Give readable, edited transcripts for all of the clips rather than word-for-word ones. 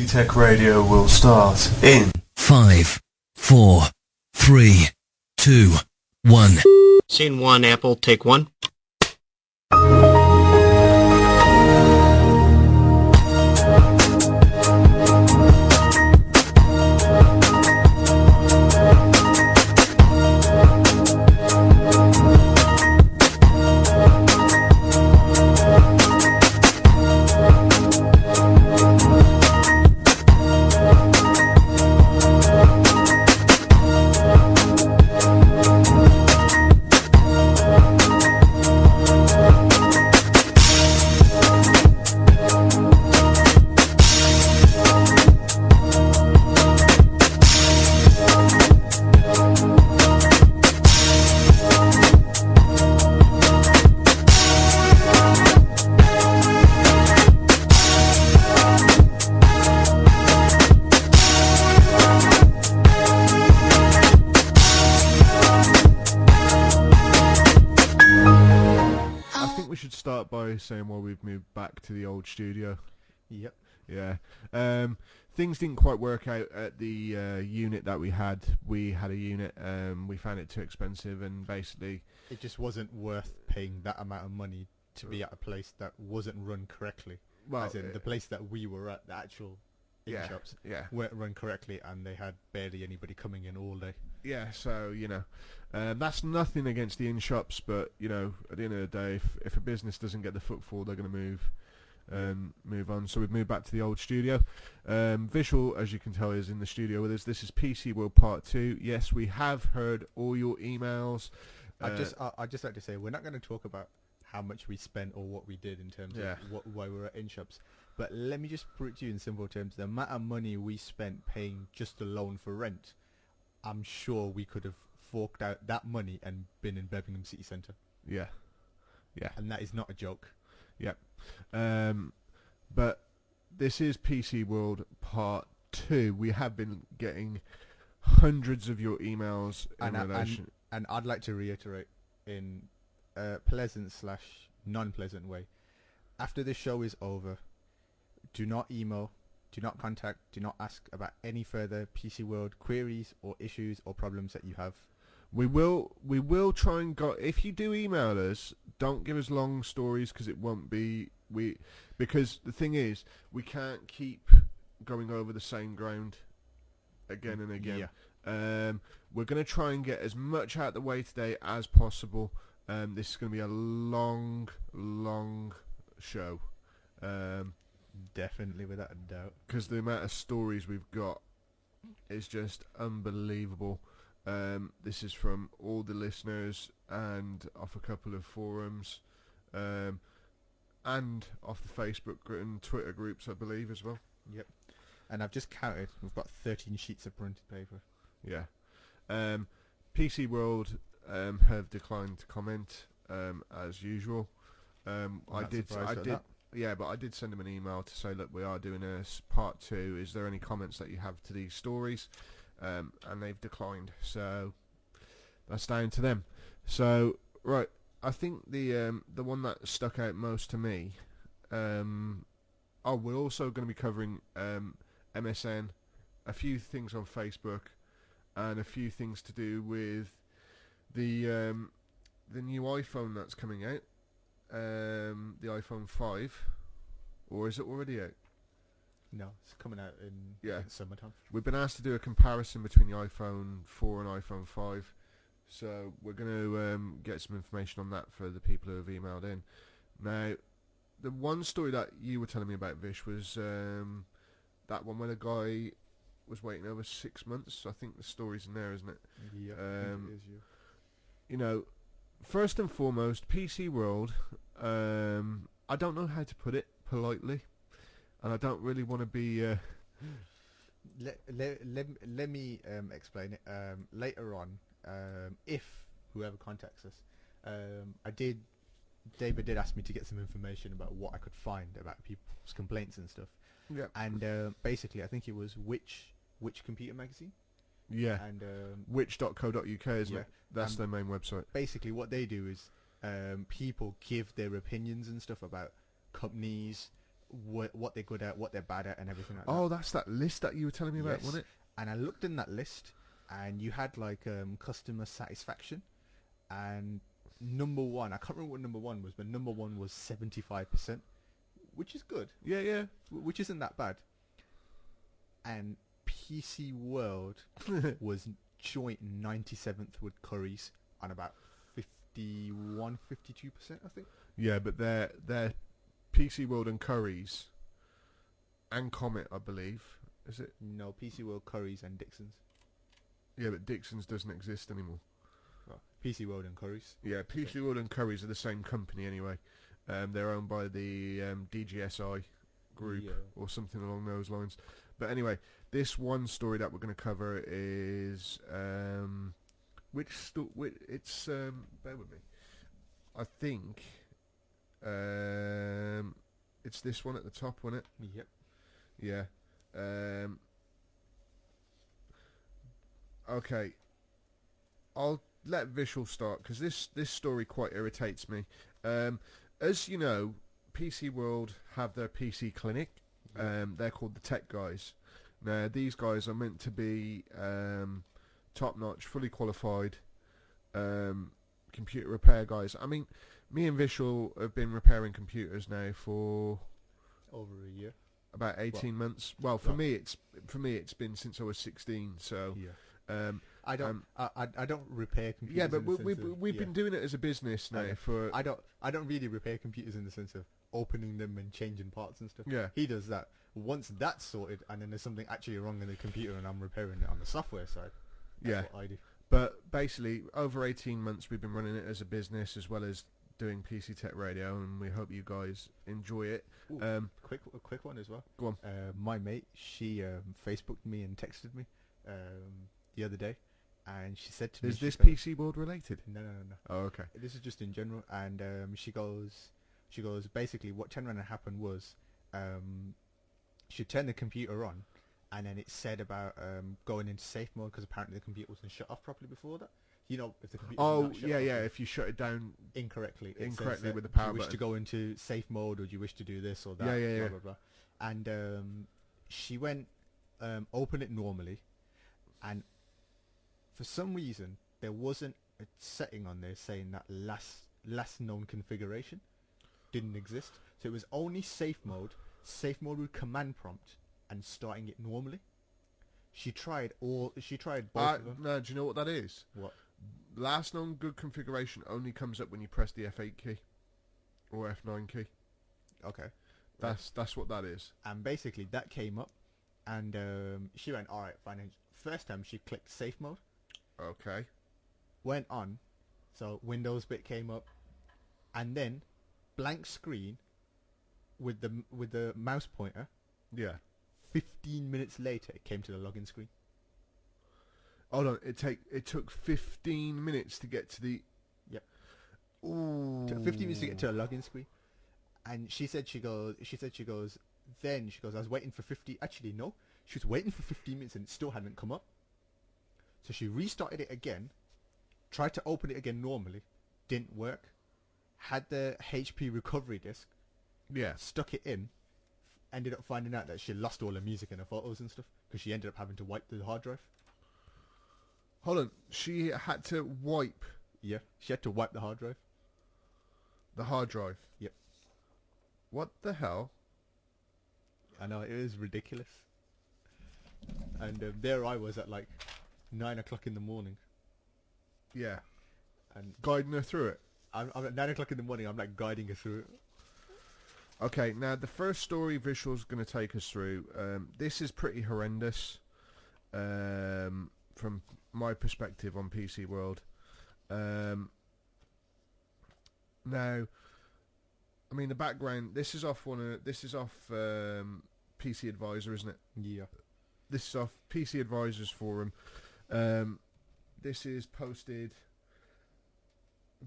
PCTechRadio will start in 5, 4, 3, 2, 1. Scene 1, Apple, take 1. Saying while we've moved back to the old studio. Yep. Yeah. Things didn't quite work out at the unit that we had. We had a unit, we found it too expensive, and basically it just wasn't worth paying that amount of money to be at a place that wasn't run correctly. Well, as in the place that we were at, the actual shops weren't run correctly, and they had barely anybody coming in all day. Yeah, so, you know, that's nothing against the in-shops, but, you know, at the end of the day, if a business doesn't get the footfall, they're going to move on. So we've moved back to the old studio. Visual, as you can tell, is in the studio with us. This is PC World Part 2. Yes, we have heard all your emails. I'd just like to say, we're not going to talk about how much we spent or what we did in terms of why we were at in-shops. But let me just put it to you in simple terms. The amount of money we spent paying just alone for rent, I'm sure we could have forked out that money and been in Birmingham City Centre. Yeah. And that is not a joke. Yep. But this is PC World Part 2. We have been getting hundreds of your emails in relation... And I'd like to reiterate in a pleasant/non-pleasant way. After this show is over, do not email, do not contact, do not ask about any further PC World queries or issues or problems that you have. We will try and go. If you do email us, don't give us long stories, because it won't be because the thing is, we can't keep going over the same ground again and again. Yeah. We're going to try and get as much out of the way today as possible. This is going to be a long show. Definitely, without a doubt. Because the amount of stories we've got is just unbelievable. This is from all the listeners and off a couple of forums, and off the Facebook and Twitter groups, I believe, as well. Yep. And I've just counted. We've got 13 sheets of printed paper. Yeah. PC World have declined to comment as usual. I did. Yeah, but I did send them an email to say, look, we are doing a part 2. Is there any comments that you have to these stories? And they've declined, so that's down to them. So, right, I think the one that stuck out most to me. We're also going to be covering MSN, a few things on Facebook, and a few things to do with the new iPhone that's coming out. The iPhone 5, or is it already out? No, it's coming out in summertime. We've been asked to do a comparison between the iPhone 4 and iPhone 5, so we're going to get some information on that for the people who have emailed in. Now, the one story that you were telling me about, Vish, was that one where the guy was waiting over 6 months. I think the story's in there, isn't it? Yeah, I think it is, yeah. You know, first and foremost, PC World, I don't know how to put it politely, and I don't really want to be... Let me explain it. Later on, if whoever contacts us, David did ask me to get some information about what I could find about people's complaints and stuff. Yeah. And basically, I think it was which computer magazine? Yeah. And which.co.uk, isn't it? That's their main website. Basically, what they do is people give their opinions and stuff about companies, what they're good at, what they're bad at, and everything like that. Oh, that's that list that you were telling me about, Yes. wasn't it? And I looked in that list, and you had like customer satisfaction, and number one, I can't remember what number one was, but number one was 75%, which is good. Yeah. Which isn't that bad. And PC World was joint 97th with Curry's on about 51, 52%, I think. Yeah, but they're PC World and Curry's and Comet, I believe. Is it? No, PC World, Curry's, and Dixon's. Yeah, but Dixon's doesn't exist anymore. Well, PC World and Curry's. Yeah, PC World and Curry's are the same company anyway. They're owned by the DGSI group or something along those lines. But anyway, this one story that we're going to cover is it's bear with me. I think it's this one at the top, wasn't it? Yep. Yeah. Okay. I'll let Visual start because this story quite irritates me. As you know, PC World have their PC clinic. They're called the Tech Guys. Now, these guys are meant to be top-notch, fully qualified computer repair guys. I mean, me and Visual have been repairing computers now for over a year, about 18 months. Well, for me, it's been since I was 16. So, yeah. I don't repair computers. Yeah, but we've been doing it as a business now for. I don't really repair computers in the sense of opening them and changing parts and stuff. Yeah. He does that. Once that's sorted, and then there's something actually wrong in the computer, and I'm repairing it on the software side. That's what I do. But basically, over 18 months, we've been running it as a business as well as doing PCTechRadio, and we hope you guys enjoy it. A quick one as well. Go on. My mate, she Facebooked me and texted me the other day, and she said to me, "Is this PC World related?" No. Oh, okay. This is just in general, and she goes. Basically, what turned around and happened was, she turned the computer on, and then it said about going into safe mode because apparently the computer wasn't shut off properly before that. You know, if the computer if you shut it down incorrectly with the power do you wish button. to go into safe mode, or do you wish to do this or that? Yeah. Blah, blah, blah. And she went open it normally, and for some reason there wasn't a setting on there saying that last known configuration didn't exist. So it was only safe mode with command prompt, and starting it normally. She tried both of them. No, do you know what that is? What? Last known good configuration only comes up when you press the F8 key or F9 key. Okay. That's what that is. And basically that came up, and she went, alright, fine. And first time she clicked safe mode. Okay. Went on, so Windows bit came up, and then blank screen with the mouse pointer. Yeah. 15 minutes later, it came to the login screen. Hold on, it took 15 minutes to get to the. Yep. Ooh. Took 15 minutes to get to a login screen, and she said she goes. Then she goes, I was waiting for 50. Actually, no, she was waiting for 15 minutes and it still hadn't come up. So she restarted it again, tried to open it again normally, didn't work. Had the HP recovery disk. Yeah. Stuck it in. Ended up finding out that she lost all her music and her photos and stuff because she ended up having to wipe the hard drive. Hold on, she had to wipe. Yeah, she had to wipe the hard drive. The hard drive. Yep. What the hell? I know, it was ridiculous. And there I was at like 9 o'clock in the morning. Yeah. And guiding her through it. I'm at 9 o'clock in the morning. I'm like guiding her through it. Okay, now the first story Visual's going to take us through, this is pretty horrendous from my perspective on PC World. Now, I mean the background. This is off PC Advisor, isn't it? Yeah. This is off PC Advisor's forum. This is posted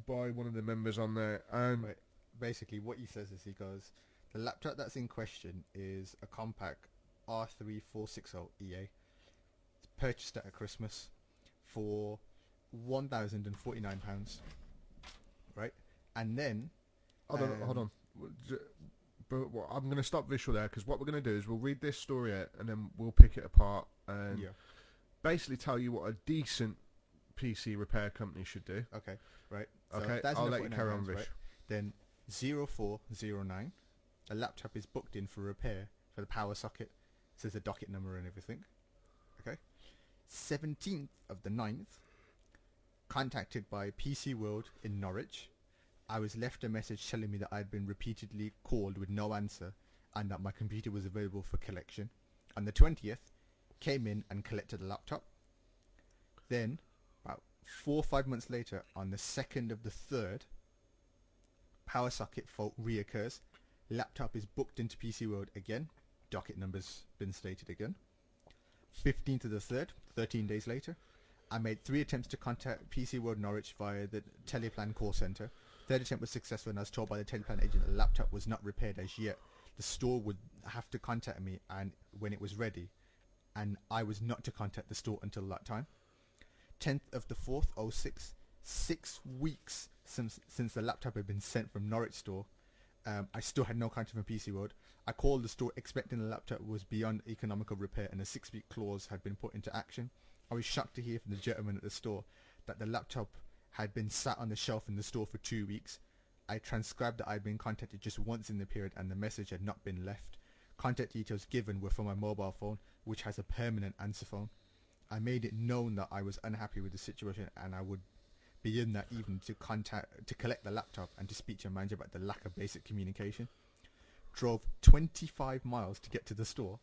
by one of the members on there, and basically what he says is he goes, the laptop that's in question is a Compaq R3460 EA. It's purchased at Christmas for £1,049, right? And then hold on. but I'm going to stop visual there, because what we're going to do is we'll read this story out and then we'll pick it apart and basically tell you what a decent PC repair company should do. Okay, right. So okay, I'll let you carry on, Vish. Right? Then 0409, a laptop is booked in for repair for the power socket. Says the docket number and everything. Okay. 17th of the 9th, contacted by PC World in Norwich. I was left a message telling me that I had been repeatedly called with no answer and that my computer was available for collection. On the 20th, came in and collected the laptop. Then, about 4 or 5 months later, on the 2nd of the 3rd, power socket fault reoccurs. Laptop is booked into PC World again. Docket number's been stated again. 15th of the 3rd, 13 days later, I made 3 attempts to contact PC World Norwich via the Teleplan call centre. Third attempt was successful, and I was told by the Teleplan agent that the laptop was not repaired as yet. The store would have to contact me and when it was ready, and I was not to contact the store until that time. 10th of the 4th, 06, 6 weeks since the laptop had been sent from Norwich store. I still had no contact from PC World. I called the store expecting the laptop was beyond economical repair and a 6-week clause had been put into action. I was shocked to hear from the gentleman at the store that the laptop had been sat on the shelf in the store for 2 weeks. I transcribed that I had been contacted just once in the period and the message had not been left. Contact details given were from my mobile phone, which has a permanent answer phone. I made it known that I was unhappy with the situation and I would be in that evening to collect the laptop and to speak to a manager about the lack of basic communication. Drove 25 miles to get to the store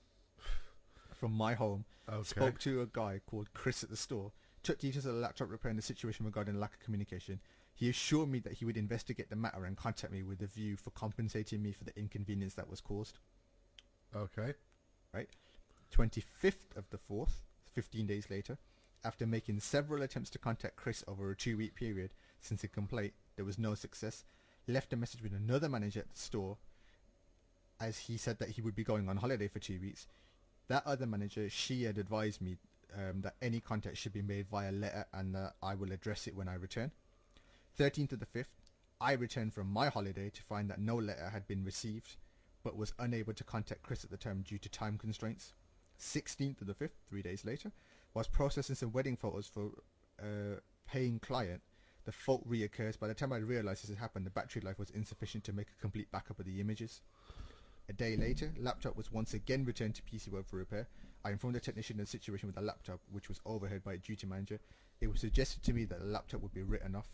from my home. Okay. Spoke to a guy called Chris at the store. Took details of the laptop repair and the situation regarding lack of communication. He assured me that he would investigate the matter and contact me with a view for compensating me for the inconvenience that was caused. Okay. Right. 25th of the 4th, 15 days later, after making several attempts to contact Chris over a 2-week period since the complaint, there was no success. Left a message with another manager at the store as he said that he would be going on holiday for 2 weeks. That other manager, she had advised me that any contact should be made via letter and that I will address it when I return. 13th of the 5th, I returned from my holiday to find that no letter had been received, but was unable to contact Chris at the time due to time constraints. 16th of the 5th, 3 days later, was processing some wedding photos for a paying client. The fault reoccurs. By the time I realised this had happened, the battery life was insufficient to make a complete backup of the images. A day later, laptop was once again returned to PC World for repair. I informed the technician of the situation with the laptop, which was overheard by a duty manager. It was suggested to me that the laptop would be written off.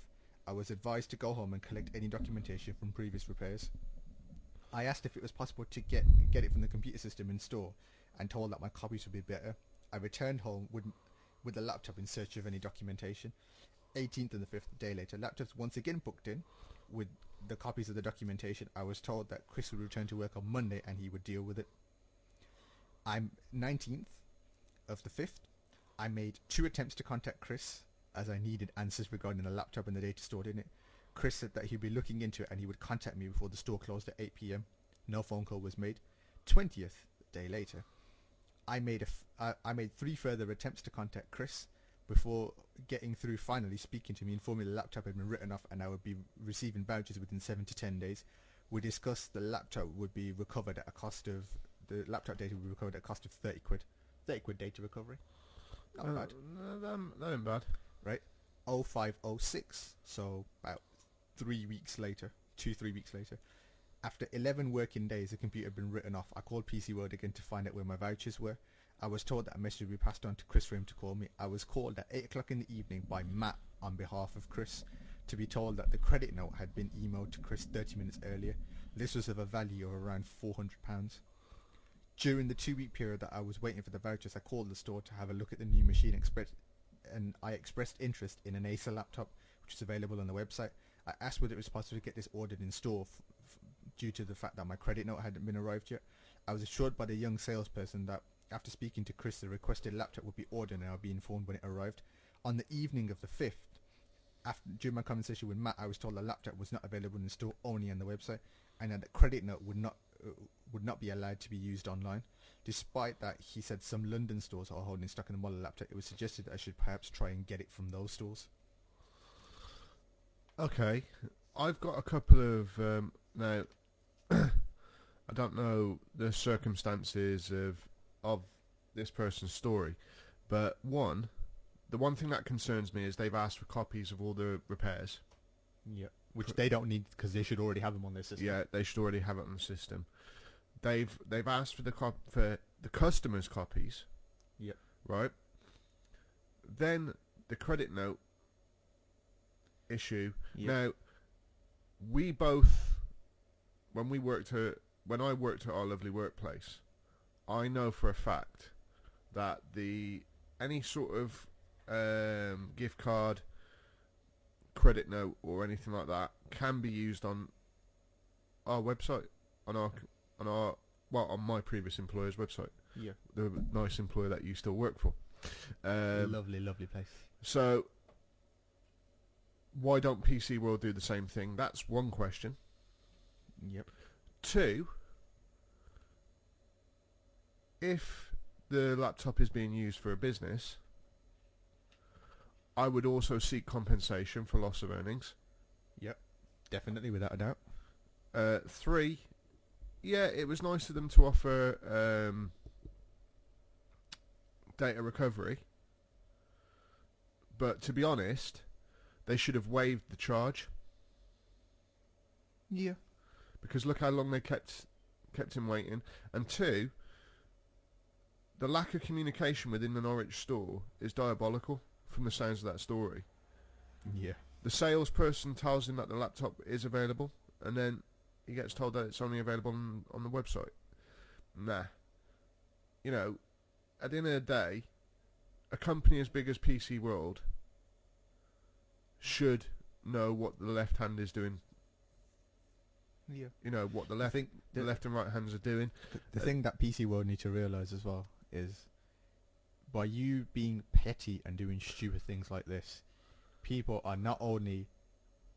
I was advised to go home and collect any documentation from previous repairs. I asked if it was possible to get it from the computer system in store, and told that my copies would be better. I returned home with the laptop in search of any documentation. 18th and the 5th day later, laptops once again booked in with the copies of the documentation. I was told that Chris would return to work on Monday and he would deal with it. I'm 19th of the 5th. I made 2 attempts to contact Chris as I needed answers regarding the laptop and the data stored in it. Chris said that he'd be looking into it and he would contact me before the store closed at 8 p.m. No phone call was made. 20th day later, I made 3 further attempts to contact Chris before getting through, finally speaking to me, informing me the laptop had been written off and I would be receiving vouchers within 7 to 10 days. We discussed the laptop would be recovered at a cost of, the laptop data would be recovered at a cost of 30 quid. 30 quid data recovery. Not bad. That ain't bad. Right. 0506, so about 3 weeks later, 2-3 weeks later. After 11 working days, the computer had been written off. I called PC World again to find out where my vouchers were. I was told that a message would be passed on to Chris for him to call me. I was called at 8 o'clock in the evening by Matt on behalf of Chris to be told that the credit note had been emailed to Chris 30 minutes earlier. This was of a value of around £400. During the 2-week period that I was waiting for the vouchers, I called the store to have a look at the new machine and I expressed interest in an Acer laptop, which is available on the website. I asked whether it was possible to get this ordered in store due to the fact that my credit note hadn't been arrived yet. I was assured by the young salesperson that after speaking to Chris, the requested laptop would be ordered and I'll be informed when it arrived. On the evening of the 5th, during my conversation with Matt, I was told the laptop was not available in the store, only on the website, and that the credit note would not be allowed to be used online. Despite that, he said some London stores are holding stock in the model laptop. It was suggested that I should perhaps try and get it from those stores. Okay, I've got a couple of now. I don't know the circumstances of this person's story, but the one thing that concerns me is they've asked for copies of all the repairs. Yeah. Which they don't need because they should already have them on their system. Yeah, they should already have it on the system. They've asked for the customers' copies. Yep. Right. Then the credit note issue. Yep. Now, we both, when I worked at our lovely workplace, I know for a fact that any sort of gift card, credit note, or anything like that can be used on our website, on my previous employer's website. Yeah. The nice employer that you still work for. Lovely place. So, why don't PC World do the same thing? That's one question. Yep. 2, if the laptop is being used for a business, I would also seek compensation for loss of earnings. Yep. Definitely, without a doubt. 3, yeah, it was nice of them to offer data recovery, but to be honest, they should have waived the charge. Yeah. Because look how long they kept him waiting. And 2, the lack of communication within the Norwich store is diabolical from the sounds of that story. Yeah. The salesperson tells him that the laptop is available, and then he gets told that it's only available on the website. Nah. You know, at the end of the day, a company as big as PC World should know what the left hand is doing. Yeah. You know, what the left and right hands are doing. The thing that PC World need to realise as well is, by you being petty and doing stupid things like this, people are not only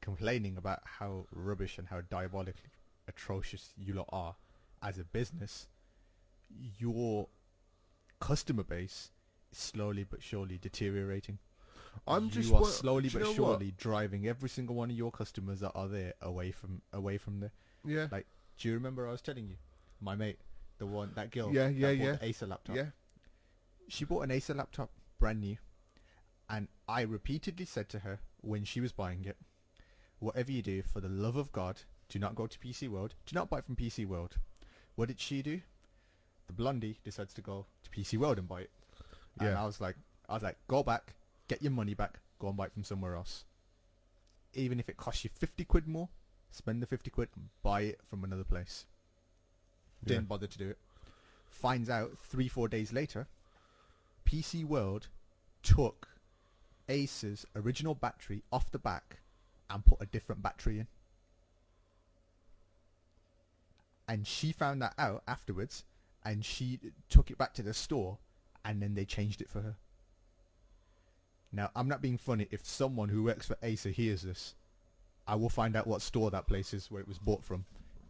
complaining about how rubbish and how diabolically atrocious you lot are as a business, your customer base is slowly but surely deteriorating. You are slowly but surely driving every single one of your customers that are there away from there. Yeah. Like, do you remember I was telling you, my mate, that girl, bought the Acer laptop. Yeah. She bought an Acer laptop, brand new, and I repeatedly said to her when she was buying it, whatever you do, for the love of God, do not go to PC World. Do not buy it from PC World. What did she do? The blondie decides to go to PC World and buy it. And I was like, go back, get your money back, go and buy it from somewhere else. Even if it costs you 50 quid more, spend the 50 quid and buy it from another place. Didn't bother to do it. Finds out 3-4 days later, PC World took Acer's original battery off the back and put a different battery in. And she found that out afterwards, and she took it back to the store, and then they changed it for her. Now, I'm not being funny. If someone who works for Acer hears this, I will find out what store that place is where it was bought from.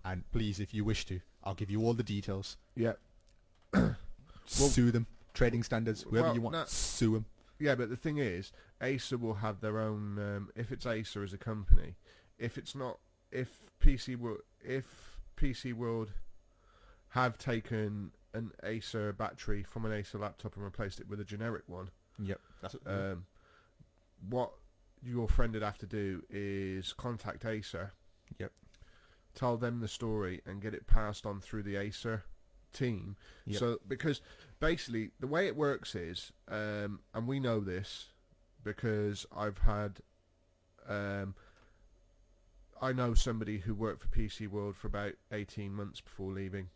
And please, if you wish to, I'll give you all the details. Yeah. Sue them. Trading standards, whoever you want, sue them. Yeah, but the thing is, Acer will have their own. If it's Acer as a company, if PC World have taken an Acer battery from an Acer laptop and replaced it with a generic one. Yep. That's what your friend would have to do is contact Acer. Yep. Tell them the story and get it passed on through the Acer team. Yep. So, because basically the way it works is, and we know this because I've had, I know somebody who worked for PC World for about 18 months before leaving.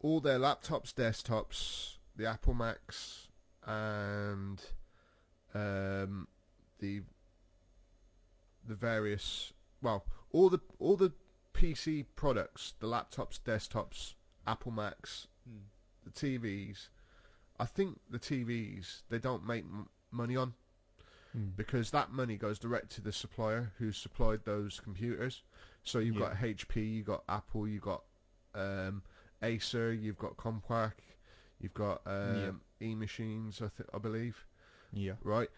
All their laptops, desktops, the Apple Macs, and the various, well, all the PC products, the laptops, desktops, Apple Macs, the TVs. I think the TVs they don't make money on because that money goes direct to the supplier who supplied those computers. So you've got HP, you've got Apple, you've got Acer, you've got Compaq, you've got E-Machines, I believe. Yeah. Right.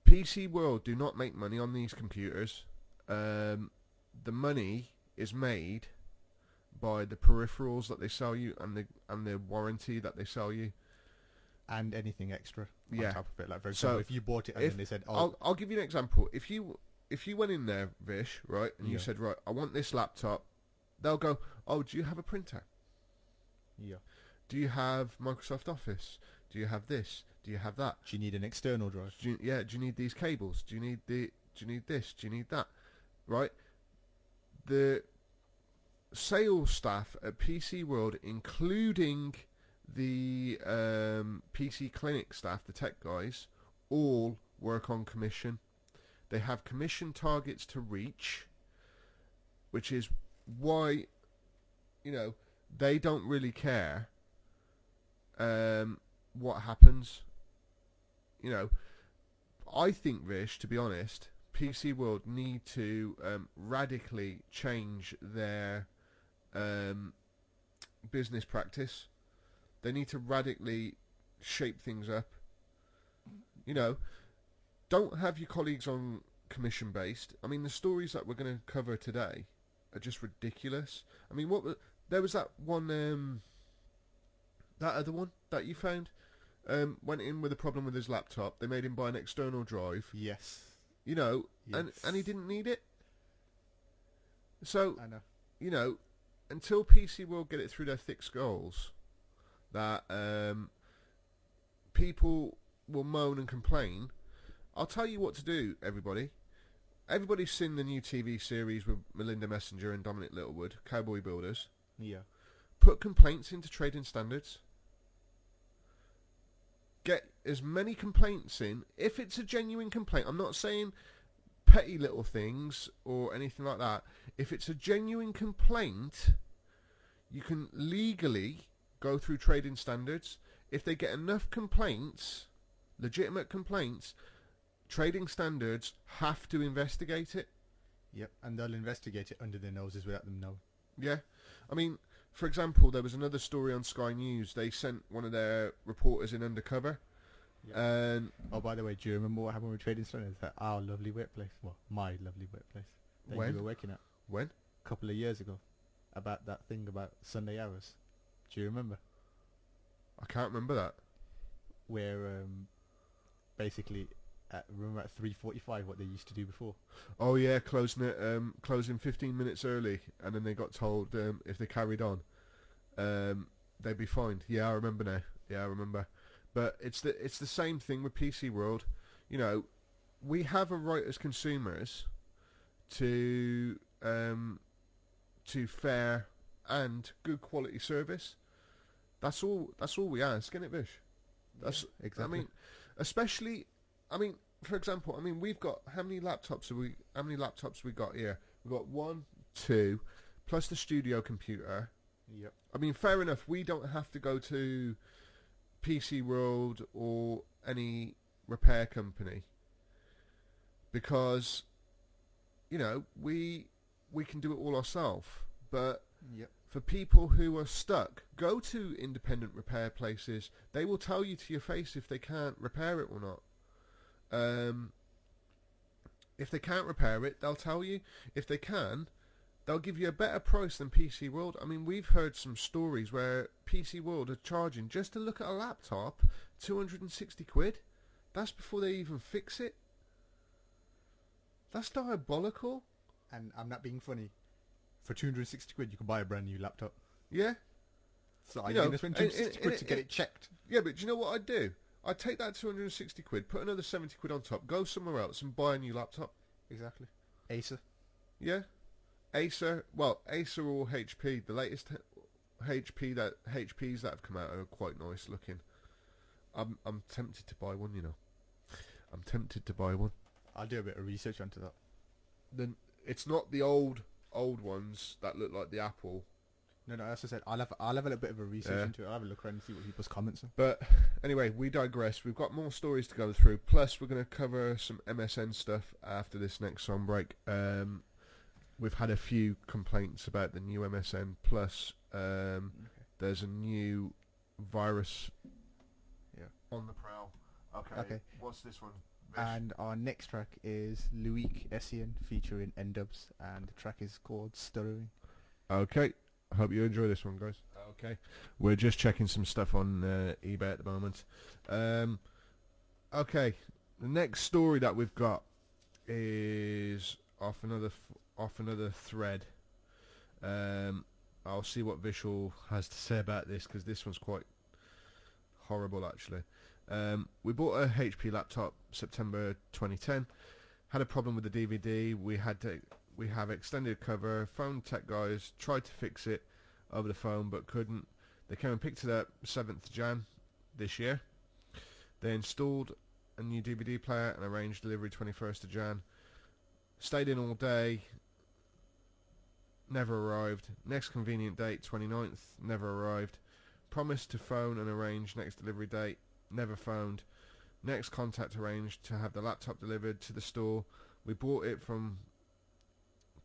PC World do not make money on these computers. The money is made by the peripherals that they sell you and the warranty that they sell you. And anything extra on Yeah. top of it. Like, for example, if you bought it and then they said, oh... I'll give you an example. If you went in there, Vish, right, and you said, right, I want this laptop, they'll go, oh, do you have a printer? Yeah. Do you have Microsoft Office? Do you have this? Do you have that? Do you need an external drive? Do you need these cables? Do you need this? Do you need that? Right? The sales staff at PC World, including the PC Clinic staff, the tech guys, all work on commission. They have commission targets to reach, which is why, they don't really care what happens. I think, Vish, to be honest, PC World need to radically change their business practice. They need to radically shape things up. Don't have your colleagues on commission based. I mean, the stories that we're going to cover today are just ridiculous. I mean, there was that one, that other one that you found, went in with a problem with his laptop. They made him buy an external drive. Yes. Yes. And he didn't need it. So, I know. Until PC World get it through their thick skulls that people will moan and complain, I'll tell you what to do, everybody. Everybody's seen the new TV series with Melinda Messenger and Dominic Littlewood, Cowboy Builders. Yeah. Put complaints into trading standards. Get as many complaints in. If it's a genuine complaint, I'm not saying petty little things or anything like that. If it's a genuine complaint, you can legally go through trading standards. If they get enough complaints, legitimate complaints, trading standards have to investigate it. Yep, and they'll investigate it under their noses without them knowing. Yeah. I mean, for example, there was another story on Sky News. They sent one of their reporters in undercover. Yeah. And oh, by the way, do you remember what happened with trading standards at our lovely workplace? Well, my lovely workplace that when? you were working at. When? A couple of years ago. About that thing about Sunday hours. Do you remember? I can't remember that. Where basically remember at 3:45 what they used to do before. Oh yeah, closing 15 minutes early, and then they got told if they carried on, they'd be fined. Yeah, I remember now. Yeah, I remember. But it's the same thing with PC World. We have a right as consumers to fair and good quality service. That's all we ask, isn't it, Vish? That's exactly. I mean, for example, we've got how many laptops we got here? We've got 1, 2, plus the studio computer. Yep. I mean, fair enough. We don't have to go to PC World or any repair company because we can do it all ourselves. But yep. For people who are stuck, go to independent repair places. They will tell you to your face if they can't repair it or not. If they can't repair it, they'll tell you. If they can, they'll give you a better price than PC World. I mean, we've heard some stories where PC World are charging just to look at a laptop 260 quid. That's before they even fix it. That's diabolical. And I'm not being funny. For 260 quid, you can buy a brand new laptop. Yeah. So are you going to spend 260 quid to get it checked? Yeah, but do you know what I'd do? I'd take that 260 quid, put another 70 quid on top, go somewhere else and buy a new laptop. Exactly. Acer. Yeah. Acer or HP. The latest HPs that have come out are quite nice looking. I'm tempted to buy one, I'm tempted to buy one. I'll do a bit of research onto that. Then it's not the old ones that look like the Apple. No, as I said, I'll have a little bit of a research into it. I'll have a look around and see what people's comments are. But anyway, we digress. We've got more stories to go through. Plus, we're going to cover some MSN stuff after this next song break. We've had a few complaints about the new MSN. Plus, there's a new virus on the prowl. Okay. What's this one? And our next track is Loic Essien featuring N-Dubs, and the track is called Stuttering. Okay, I hope you enjoy this one, guys. Okay, we're just checking some stuff on eBay at the moment. Okay, the next story that we've got is off another thread. I'll see what Vishal has to say about this, because this one's quite horrible, actually. We bought a HP laptop September 2010. Had a problem with the DVD. We have extended cover. Phone tech guys tried to fix it over the phone, but couldn't. They came and picked it up 7th Jan this year. They installed a new DVD player and arranged delivery 21st of Jan. Stayed in all day. Never arrived. Next convenient date 29th. Never arrived. Promised to phone and arrange next delivery date. Never phoned. Next contact arranged to have the laptop delivered to the store. We bought it from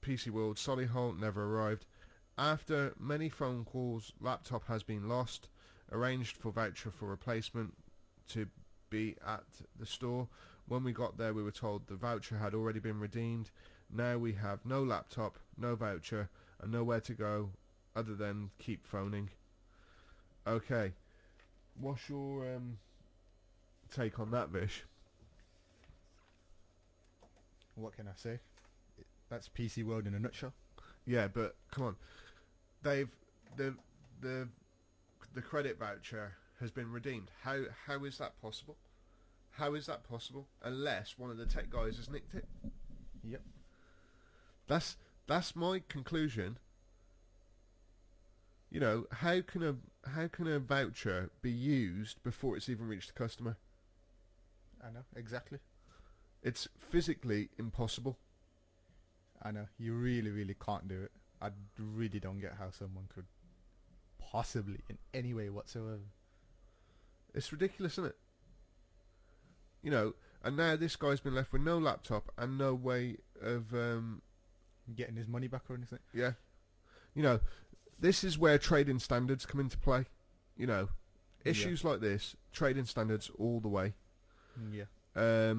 PC World Solihull. Never arrived. After many phone calls, laptop has been lost. Arranged for voucher for replacement to be at the store. When we got there, we were told the voucher had already been redeemed. Now we have no laptop, no voucher, and nowhere to go other than keep phoning. Okay, what's your take on that, Vish? What can I say? That's PC World in a nutshell. Yeah, but come on, the credit voucher has been redeemed. How is that possible? How is that possible? Unless one of the tech guys has nicked it. Yep. That's my conclusion. You know, how can a voucher be used before it's even reached the customer? I know, exactly. It's physically impossible. I know, you really, really can't do it. I really don't get how someone could possibly, in any way whatsoever. It's ridiculous, isn't it? You know, and now this guy's been left with no laptop and no way of getting his money back or anything. Yeah. You know, this is where trading standards come into play. You know, issues like this, trading standards all the way. Yeah.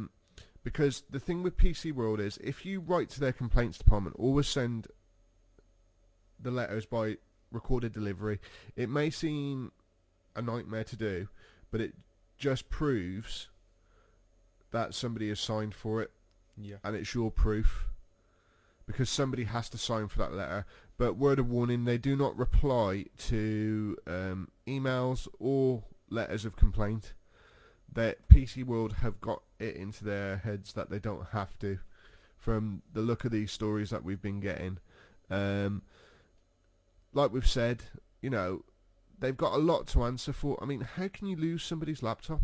Because the thing with PC World is, if you write to their complaints department, always send the letters by recorded delivery. It may seem a nightmare to do, but it just proves that somebody has signed for it. Yeah. And it's your proof, because somebody has to sign for that letter. But word of warning, they do not reply to emails or letters of complaint. That PC World have got it into their heads that they don't have to, from the look of these stories that we've been getting. Like we've said, you know, they've got a lot to answer for. I mean, how can you lose somebody's laptop?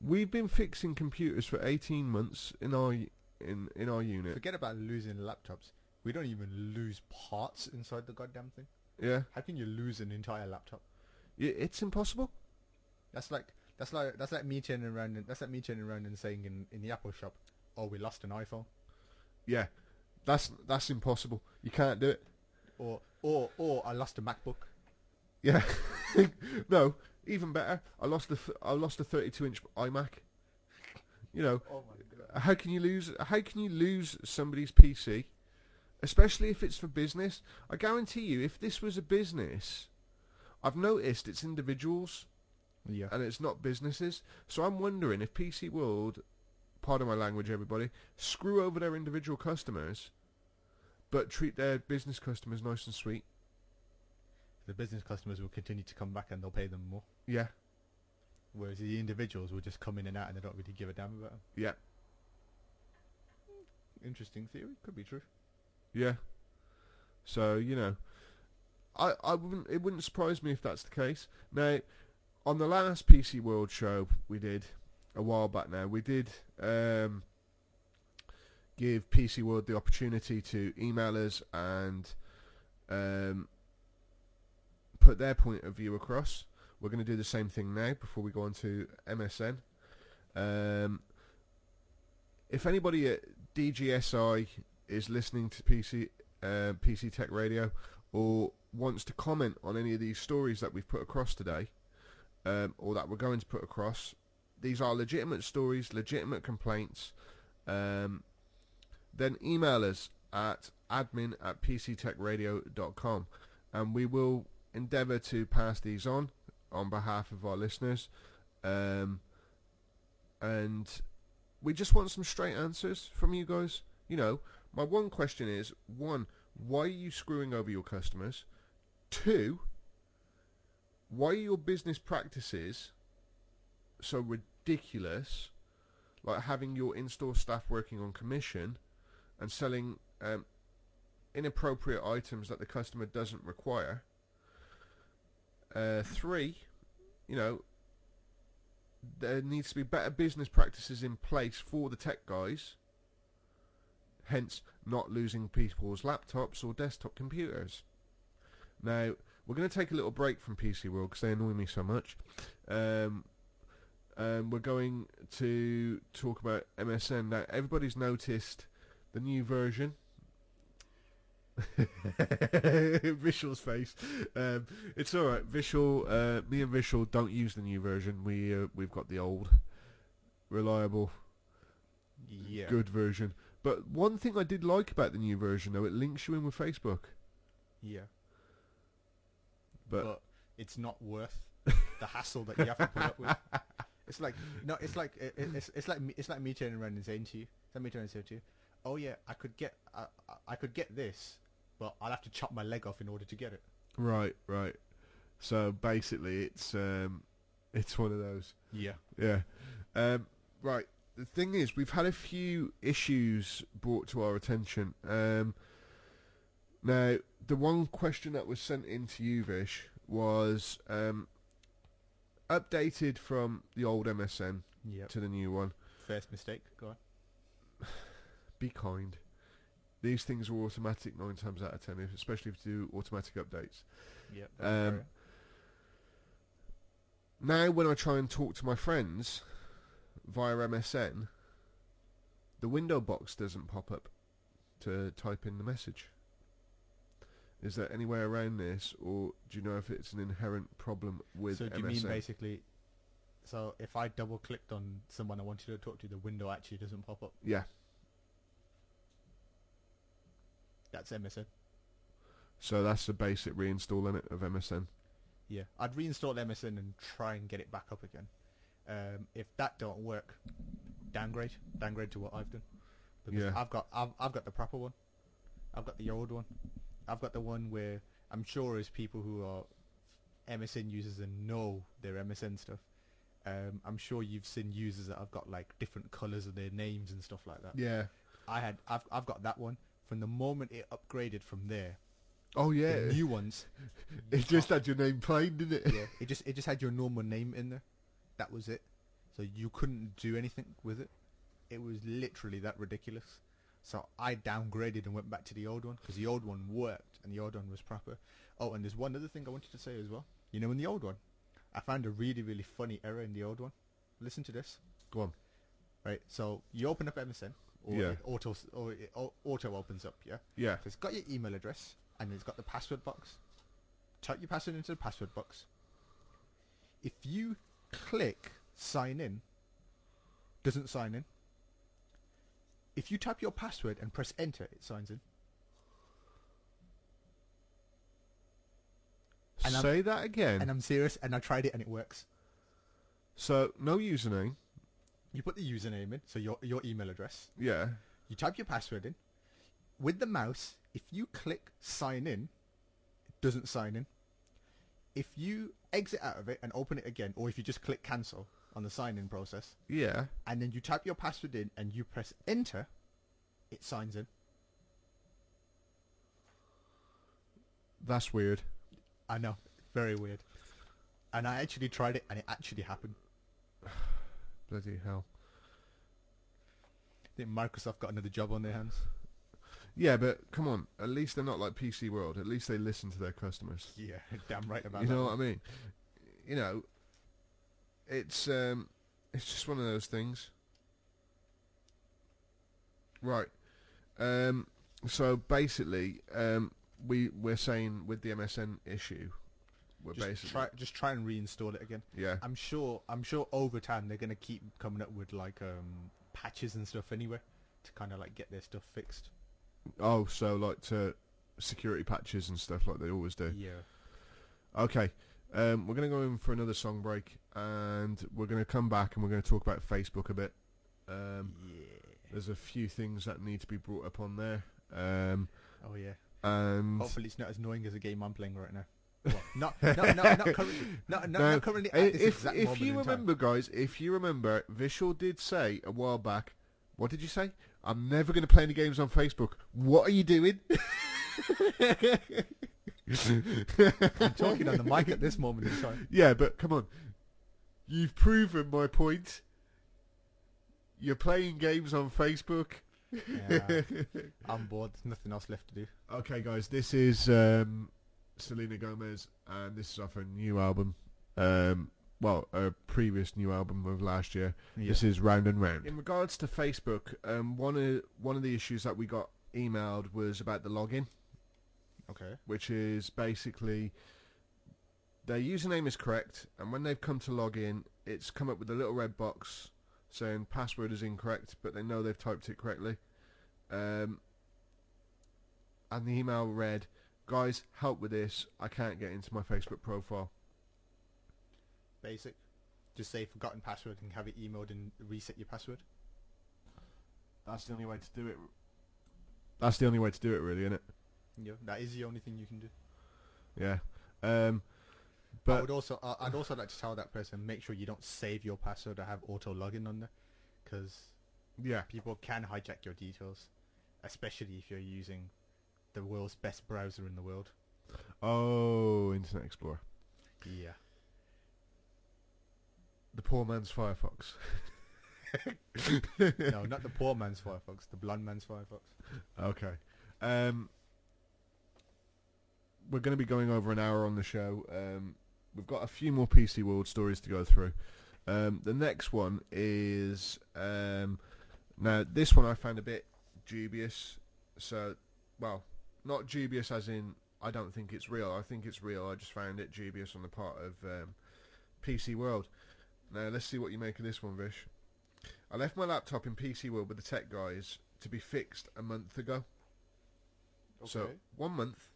We've been fixing computers for 18 months in our unit. Forget about losing laptops. We don't even lose parts inside the goddamn thing. Yeah. How can you lose an entire laptop? It's impossible. That's like me turning around and saying in the Apple shop, "Oh, we lost an iPhone." Yeah, that's impossible. You can't do it. Or I lost a MacBook. Yeah. No, even better. I lost a 32-inch iMac. You know, oh my God. How can you lose somebody's PC, especially if it's for business? I guarantee you, if this was a business, I've noticed it's individuals. Yeah. And it's not businesses. So I'm wondering if PC World, pardon my language everybody, screw over their individual customers, but treat their business customers nice and sweet. The business customers will continue to come back and they'll pay them more. Yeah. Whereas the individuals will just come in and out and they don't really give a damn about them. Yeah. Interesting theory. Could be true. Yeah. So, you know, it wouldn't surprise me if that's the case. Now, on the last PC World show we did a while back now, we did give PC World the opportunity to email us and put their point of view across. We're going to do the same thing now before we go on to MSN. If anybody at DGSI is listening to PC Tech Radio or wants to comment on any of these stories that we've put across today, or that we're going to put across, these are legitimate stories, legitimate complaints, then email us at admin@PCTechRadio.com, and we will endeavour to pass these on behalf of our listeners, and we just want some straight answers from you guys. You know, my one question is, 1, why are you screwing over your customers? 2, why are your business practices so ridiculous, like having your in-store staff working on commission and selling inappropriate items that the customer doesn't require? 3, you know, there needs to be better business practices in place for the tech guys, hence not losing people's laptops or desktop computers. Now, we're going to take a little break from PC World because they annoy me so much. We're going to talk about MSN. Now, everybody's noticed the new version. Vishal's face. It's alright. Vishal, me and Vishal don't use the new version. We've got the old, reliable, good version. But one thing I did like about the new version, though, it links you in with Facebook. Yeah. But it's not worth the hassle that you have to put up with. It's like it's like me turning around and saying to you, oh yeah, I could get this, but I'll have to chop my leg off in order to get it. Right. So basically, it's one of those. Yeah. Right. The thing is, we've had a few issues brought to our attention. Now, the one question that was sent in to you, Vish, was updated from the old MSN to the new one. First mistake. Go on. Be kind. These things are automatic 9 times out of 10, especially if you do automatic updates. Yep. Now, when I try and talk to my friends via MSN, the window box doesn't pop up to type in the message. Is there any way around this, or do you know if it's an inherent problem with MSN? So do you mean basically, so if I double clicked on someone I wanted to talk to, the window actually doesn't pop up? Yeah. That's MSN. So that's the basic reinstall in it of MSN. Yeah, I'd reinstall MSN and try and get it back up again. If that don't work, downgrade to what I've done. Because I've got the proper one. I've got the old one. I've got the one where I'm sure as people who are MSN users and know their MSN stuff, I'm sure you've seen users that have got like different colours of their names and stuff like that. Yeah. I've got that one. From the moment it upgraded from there. Oh yeah. The new ones. It just had your name plain, didn't it? Yeah. It just had your normal name in there. That was it. So you couldn't do anything with it. It was literally that ridiculous. So I downgraded and went back to the old one because the old one worked and the old one was proper. Oh, and there's one other thing I wanted to say as well. You know, in the old one, I found a really, really funny error in the old one. Listen to this. Go on. Right. So you open up MSN. Or it auto opens up, yeah? Yeah. So it's got your email address, and it's got the password box. Type your password into the password box. If you click sign in, doesn't sign in. If you type your password and press enter, it signs in. And Say that again. And I'm serious, and I tried it, and it works. So, no username. You put the username in, so your email address. Yeah. You type your password in. With the mouse, if you click sign in, it doesn't sign in. If you exit out of it and open it again, or if you just click cancel on the sign in process. Yeah. And then you type your password in and you press enter, it signs in. That's weird. I know. Very weird. And I actually tried it and it actually happened. Bloody hell. I think Microsoft got another job on their hands. Yeah, but come on. At least they're not like PC World. At least they listen to their customers. Yeah, damn right about that. You know what I mean? You know, it's just one of those things. Right. So basically, we're saying with the MSN issue, we're just basically try and reinstall it again. Yeah. I'm sure over time they're gonna keep coming up with like patches and stuff anyway to kind of like get their stuff fixed. Oh, so like to security patches and stuff like they always do. Yeah. Okay. We're going to go in for another song break, and we're going to come back and we're going to talk about Facebook a bit. There's a few things that need to be brought up on there. Oh yeah. And hopefully it's not as annoying as the game I'm playing right now. Well, not currently. Not currently. At this exact moment if you remember, guys, if you remember, Vishal did say a while back. What did you say? I'm never going to play any games on Facebook. What are you doing? I'm talking on the mic at this moment in time. Yeah, but come on. You've proven my point. You're playing games on Facebook. Yeah, I'm bored. There's nothing else left to do. Okay, guys, this is Selena Gomez, and this is off her new album. Well, a previous new album of last year. Yeah. This is Round and Round. In regards to Facebook, one of the issues that we got emailed was about the login. Okay. Which is basically their username is correct, and when they've come to log in, it's come up with a little red box saying password is incorrect, but they know they've typed it correctly. And the email read, "Guys, help with this. I can't get into my Facebook profile." Basic. Just say forgotten password and have it emailed and reset your password. That's the only way to do it. That's the only way to do it, really, isn't it? Yeah, that is the only thing you can do. Yeah. But I'd also like to tell that person, make sure you don't save your password or have auto login on there, because people can hijack your details, especially if you're using the world's best browser in the world. Oh, Internet Explorer. Yeah. The poor man's Firefox. No, not the poor man's Firefox. The blonde man's Firefox. Okay. We're going to be going over an hour on the show. We've got a few more PC World stories to go through. The next one is... now, this one I found a bit dubious. So, well, not dubious as in I don't think it's real. I think it's real. I just found it dubious on the part of PC World. Now, let's see what you make of this one, Vish. I left my laptop in PC World with the tech guys to be fixed a month ago. Okay. So, 1 month.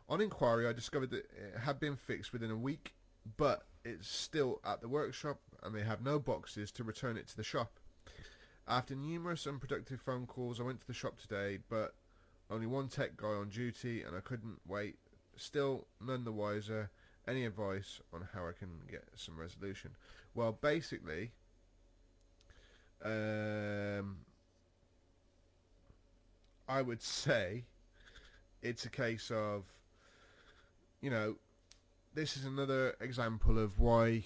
On inquiry, I discovered that it had been fixed within a week, but it's still at the workshop, and they have no boxes to return it to the shop. After numerous unproductive phone calls, I went to the shop today, but only one tech guy on duty, and I couldn't wait. Still, none the wiser. Any advice on how I can get some resolution? Well, basically, I would say it's a case of, you know, this is another example of why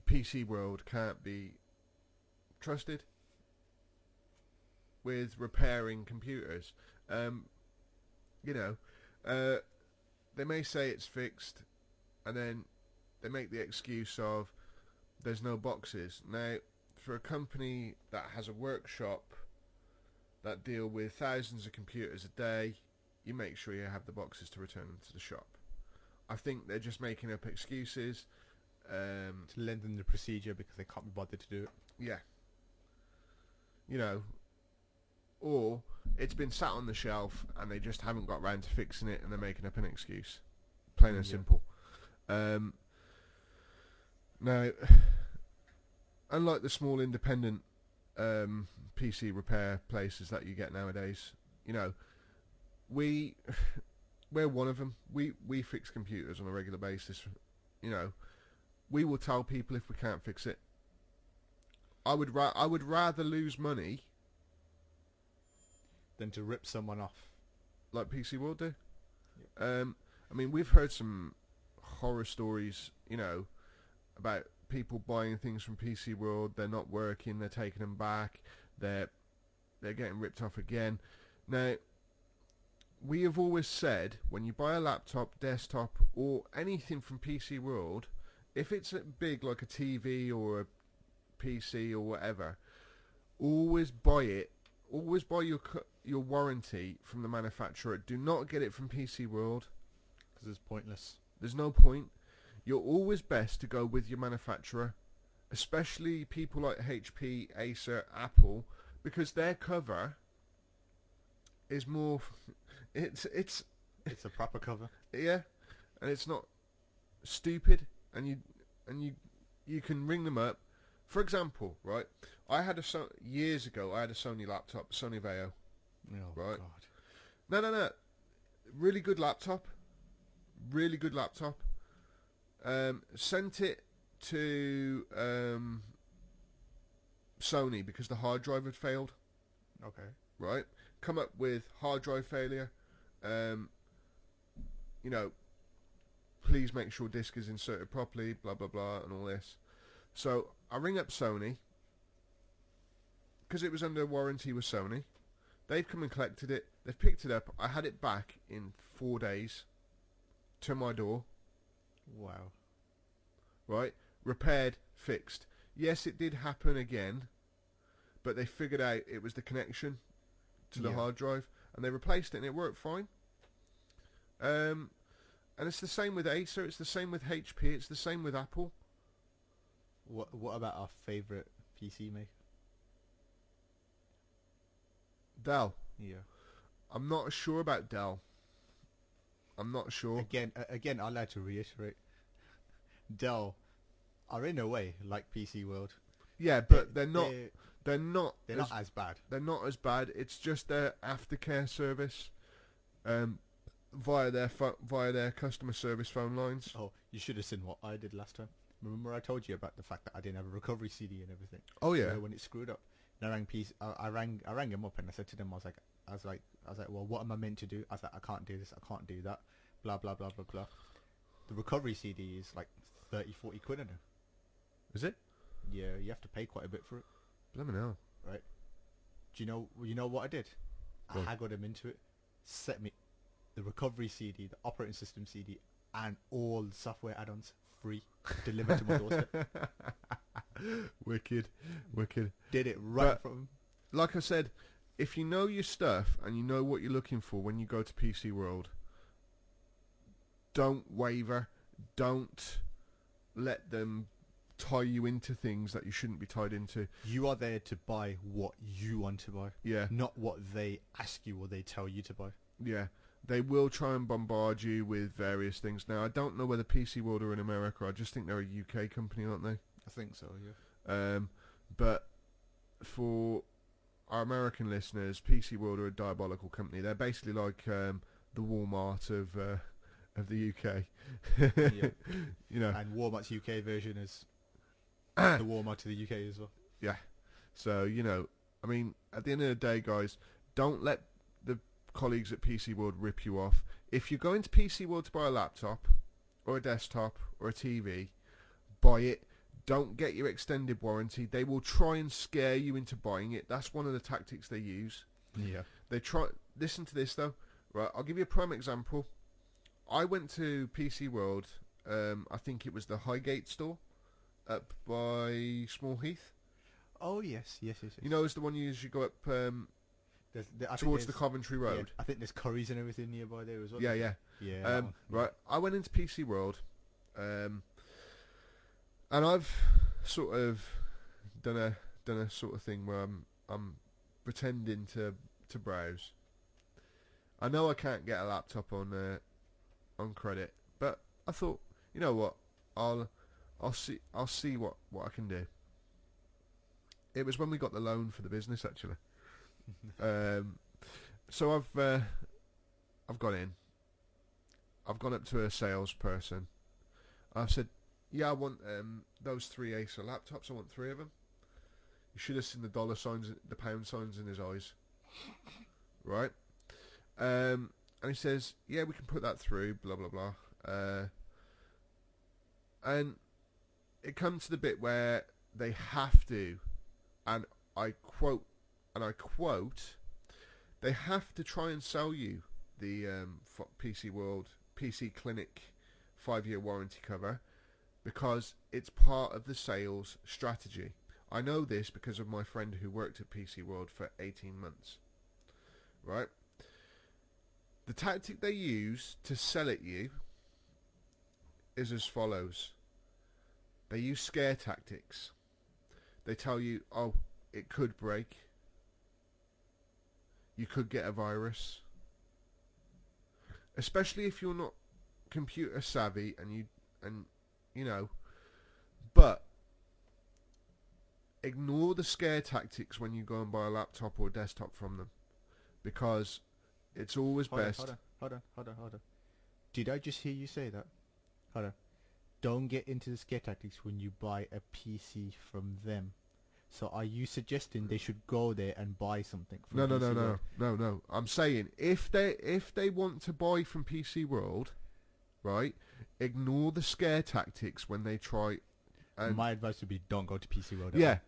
PC World can't be trusted with repairing computers. You know, they may say it's fixed, and then they make the excuse of there's no boxes. Now, for a company that has a workshop that deal with thousands of computers a day, you make sure you have the boxes to return them to the shop. I think they're just making up excuses to lengthen the procedure because they can't be bothered to do it. Yeah. You know, or it's been sat on the shelf and they just haven't got round to fixing it and they're making up an excuse. Plain and simple. Now, unlike the small independent PC repair places that you get nowadays, you know, we're one of them. We fix computers on a regular basis. You know, we will tell people if we can't fix it. I would rather lose money than to rip someone off, like PC World do. Yep. I mean, we've heard some horror stories, you know, about people buying things from PC World. They're not working. They're taking them back. They're getting ripped off again. Now, we have always said when you buy a laptop, desktop, or anything from PC World, if it's big like a TV or a PC or whatever, always buy it. Always buy your warranty from the manufacturer. Do not get it from PC World because it's pointless. There's no point. You're always best to go with your manufacturer, especially people like HP, Acer, Apple, because their cover is more. It's a proper cover. Yeah, and it's not stupid, and you can ring them up. For example, right? Years ago I had a Sony laptop, Sony Vaio. Oh, right? God. No. Really good laptop. Sent it to Sony because the hard drive had failed. Okay. Right? Come up with hard drive failure. Please make sure disk is inserted properly, blah blah blah, and all this. So I ring up Sony because it was under warranty with Sony. They've come and collected it. They've picked it up. I had it back in 4 days to my door. Wow. Right? Repaired, fixed. Yes, it did happen again, but they figured out it was the connection to the hard drive, and they replaced it, and it worked fine. And it's the same with Acer. It's the same with HP. It's the same with Apple. What about our favourite PC maker? Dell. Yeah. I'm not sure about Dell. I'm not sure. Again, I'd like to reiterate, Dell are in a way like PC World. Yeah, but they're not as bad. They're not as bad. It's just their aftercare service, via their customer service phone lines. Oh, you should have seen what I did last time. Remember I told you about the fact that I didn't have a recovery CD and everything. Oh yeah. When it screwed up, and I rang him up and I said to them, I was like, well, what am I meant to do? I was like, I can't do this, I can't do that, blah blah blah blah blah. The recovery CD is like 30-40 quid now. Is it? Yeah, you have to pay quite a bit for it. Blimey hell. Right. Do you know what I did? What? I haggled him into it. Set me the recovery CD, the operating system CD, and all the software add-ons free, delivered to my doorstep. Wicked. Did it right from. Like I said, if you know your stuff and you know what you're looking for when you go to PC World, don't waver. Don't let them tie you into things that you shouldn't be tied into. You are there to buy what you want to buy. Yeah. Not what they ask you or they tell you to buy. Yeah. They will try and bombard you with various things. Now, I don't know whether PC World are in America. I just think they're a UK company, aren't they? I think so, yeah. But for our American listeners, PC World are a diabolical company. They're basically like the Walmart of the UK. Yeah. You know. And Walmart's UK version is the Walmart to the UK as well. Yeah. So, I mean, at the end of the day, guys, don't let the colleagues at PC World rip you off. If you're going to PC World to buy a laptop or a desktop or a TV, buy it. Don't get your extended warranty. They will try and scare you into buying it. That's one of the tactics they use. Yeah. They try. Listen to this though. Right, I'll give you a prime example. I went to PC World. I think it was the Highgate store up by Small Heath. Oh yes. You know, it's the one you usually go up towards the Coventry Road. Yeah, I think there's curries and everything nearby there as well. Yeah. Right, I went into PC World, and I've sort of done a sort of thing where I'm pretending to browse. I know I can't get a laptop on credit, but I thought, you know what, I'll see what I can do. It was when we got the loan for the business, actually. So I've gone in. I've gone up to a salesperson. I've said, yeah, I want those 3 Acer laptops. I want 3 of them. You should have seen the dollar signs, the pound signs in his eyes. Right? And he says, yeah, we can put that through, blah, blah, blah. And it comes to the bit where they have to, and I quote, they have to try and sell you the PC World, PC Clinic 5-year warranty cover, because it's part of the sales strategy. I know this because of my friend who worked at PC World for 18 months. Right? The tactic they use to sell it you is as follows. They use scare tactics. They tell you, oh, it could break. You could get a virus. Especially if you're not computer savvy and you know, but ignore the scare tactics when you go and buy a laptop or a desktop from them, because it's always best. Hold on. Did I just hear you say that? Hold on. Don't get into the scare tactics when you buy a PC from them. So are you suggesting they should go there and buy something from PC World? No. I'm saying if they want to buy from PC World, right, ignore the scare tactics when they try. And my advice would be don't go to PC World. Yeah,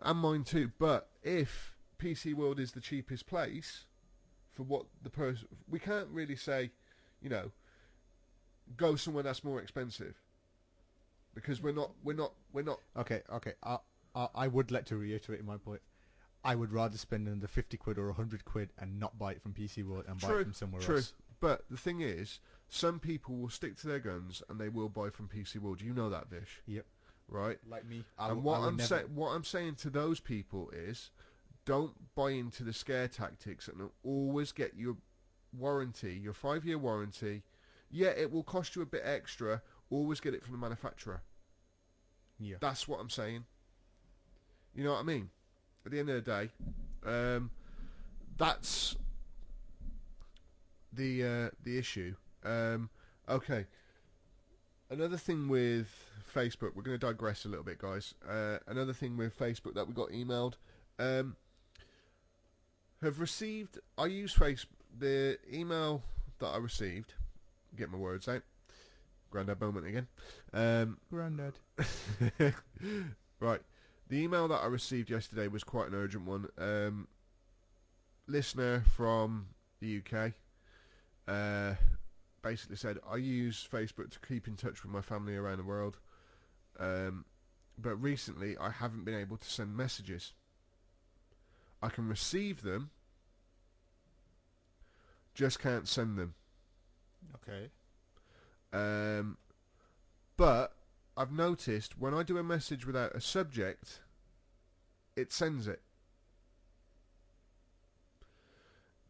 and mine too. But if PC World is the cheapest place for what the person, we can't really say, you know, go somewhere that's more expensive, because we're not. Okay. I would like to reiterate my point. I would rather spend another 50 quid or 100 quid and not buy it from PC World and buy it from somewhere else. But the thing is, some people will stick to their guns and they will buy from PC World. You know that, Vish. Yep. Right? Like me. What I'm saying to those people is, don't buy into the scare tactics and always get your warranty, your 5-year warranty. Yeah, it will cost you a bit extra. Always get it from the manufacturer. Yeah. That's what I'm saying. You know what I mean? At the end of the day, that's the issue. Okay. Another thing with Facebook, we're going to digress a little bit, guys. Another thing with Facebook that we got emailed, I use Facebook, the email that I received, get my words out, Grandad moment again. Grandad. Right. The email that I received yesterday was quite an urgent one. Listener from the UK basically said, I use Facebook to keep in touch with my family around the world, but recently I haven't been able to send messages. I can receive them, just can't send them. Okay. But I've noticed when I do a message without a subject, it sends it.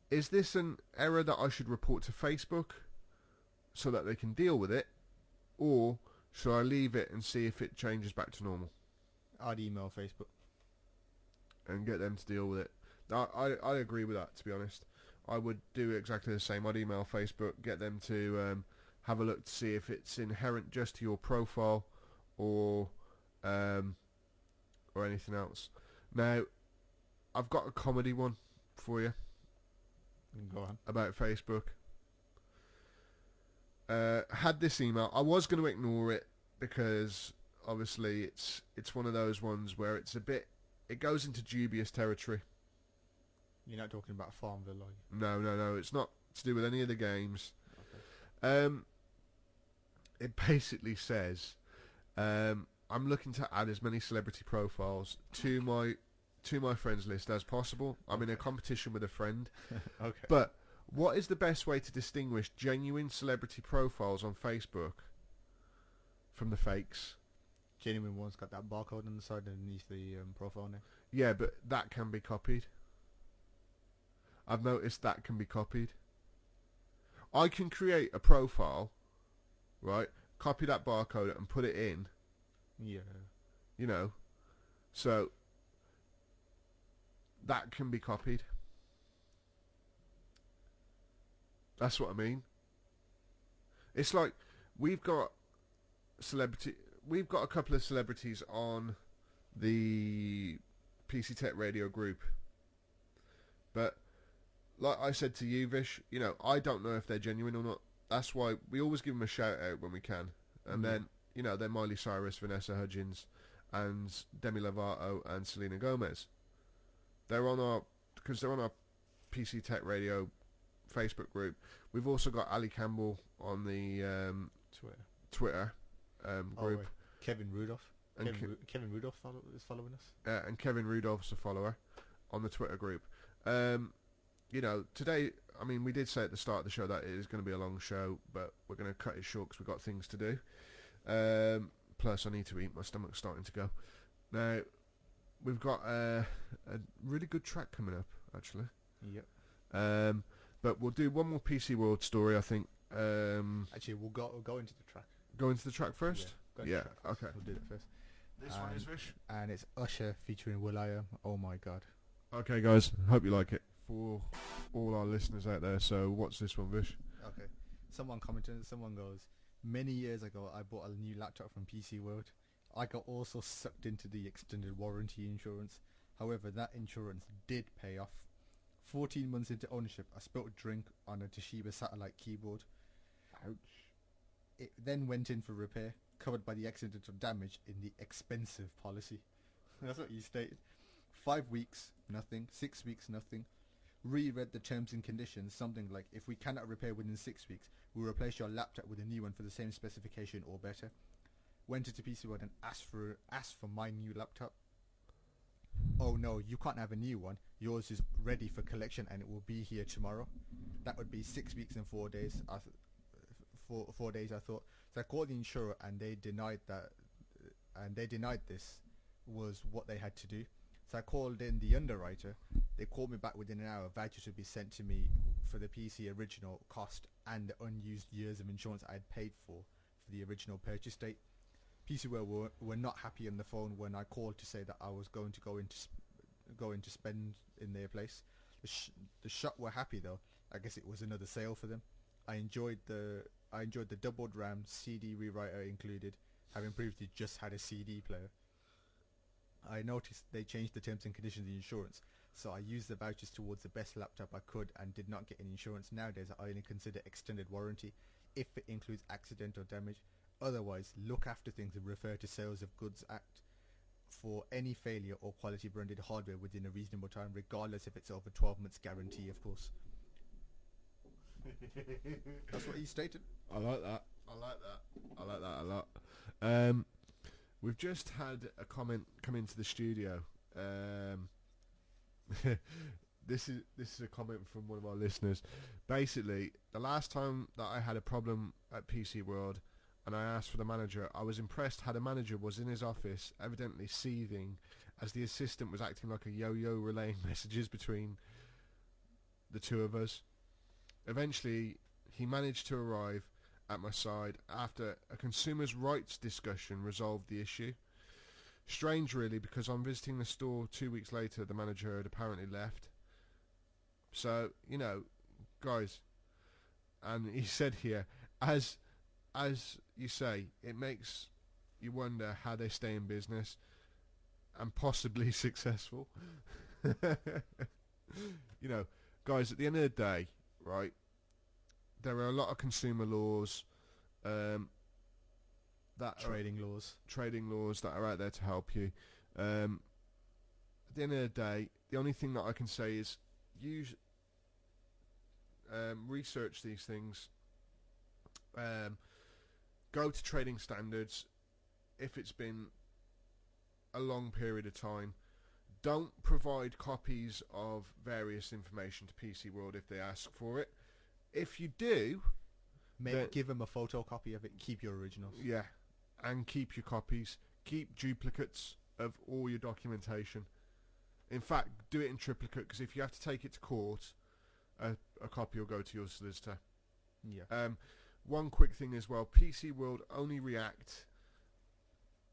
Is this an error that I should report to Facebook so that they can deal with it, or should I leave it and see if it changes back to normal? I'd email Facebook and get them to deal with it. I agree with that, to be honest. I would do exactly the same. I'd email Facebook, get them to have a look to see if it's inherent just to your profile or anything else. Now, I've got a comedy one for you. Go on. About Facebook. Had this email. I was going to ignore it because obviously it's one of those ones where it's it goes into dubious territory. You're not talking about Farmville, are you? No. It's not to do with any of the games. Okay. It basically says, I'm looking to add as many celebrity profiles to my friends list as possible. I'm in a competition with a friend. Okay. But what is the best way to distinguish genuine celebrity profiles on Facebook from the fakes? Genuine one's got that barcode on the side underneath the profile name. Yeah, but that can be copied. I've noticed that can be copied. I can create a profile, right? Copy that barcode and put it in. Yeah. You know, so that can be copied. That's what I mean. It's like we've got a couple of celebrities on the PCTechRadio group, but like I said to you, Vish, you know, I don't know if they're genuine or not. That's why we always give them a shout out when we can. And then, you know, they're Miley Cyrus, Vanessa Hudgens, and Demi Lovato and Selena Gomez. They're on our PCTechRadio Facebook group. We've also got Ali Campbell on the Twitter group. Kevin Rudolph. Kevin Rudolph is following us. And Kevin Rudolph's a follower on the Twitter group. You know, today, I mean, we did say at the start of the show that it is going to be a long show, but we're going to cut it short because we've got things to do. Plus, I need to eat. My stomach's starting to go. Now, we've got a really good track coming up, actually. Yep. But we'll do one more PC World story, I think. Actually, we'll go into the track. Go into the track first? Yeah. Track first. Okay. We'll do that first. This one is Vish. And it's Usher featuring will.i.am. Oh my god. Okay, guys. Hope you like it. For all our listeners out there. So, what's this one, Vish? Okay. Someone commented. Someone goes, many years ago, I bought a new laptop from PC World. I got also sucked into the extended warranty insurance. However, that insurance did pay off. 14 months into ownership, I spilled drink on a Toshiba satellite keyboard. Ouch. It then went in for repair, covered by the accidental damage in the expensive policy. That's what you stated. 5 weeks, nothing. 6 weeks, nothing. Reread the terms and conditions, something like, if we cannot repair within 6 weeks, we'll replace your laptop with a new one for the same specification or better. Went into PC World and asked for my new laptop. Oh no, you can't have a new one. Yours is ready for collection and it will be here tomorrow. That would be 6 weeks and 4 days. 4 days, I thought. So I called the insurer and they denied that, and they denied this was what they had to do. So I called in the underwriter. They called me back within an hour. Vouchers would be sent to me for the PC original cost and the unused years of insurance I had paid for the original purchase date. PC were not happy on the phone when I called to say that I was going to go into spend in their place. The shop were happy though. I guess it was another sale for them. I enjoyed the doubled RAM, CD rewriter included, having previously just had a CD player. I noticed they changed the terms and conditions of the insurance, so I used the vouchers towards the best laptop I could and did not get any insurance. Nowadays I only consider extended warranty if it includes accidental damage. Otherwise, look after things and refer to Sales of Goods Act for any failure or quality branded hardware within a reasonable time, regardless if it's over 12 months guarantee, of course. That's what he stated. I like that a lot. We've just had a comment come into the studio. This is a comment from one of our listeners. Basically, the last time that I had a problem at PC World and I asked for the manager, I was impressed how the manager was in his office, evidently seething, as the assistant was acting like a yo-yo relaying messages between the two of us. Eventually, he managed to arrive at my side after a consumers' rights discussion resolved the issue. Strange, really, because on visiting the store 2 weeks later, the manager had apparently left. So, you know, guys, and he said here, as you say, it makes you wonder how they stay in business and possibly successful. You know, guys, at the end of the day, right, there are a lot of consumer laws, trading laws that are out there to help you. At the end of the day, the only thing that I can say is research these things. Go to trading standards if it's been a long period of time. Don't provide copies of various information to PC World if they ask for it. If you do, give them a photocopy of it. Keep your originals. Yeah, and keep your copies. Keep duplicates of all your documentation. In fact, do it in triplicate, because if you have to take it to court, a copy will go to your solicitor. Yeah. One quick thing as well, PC World only react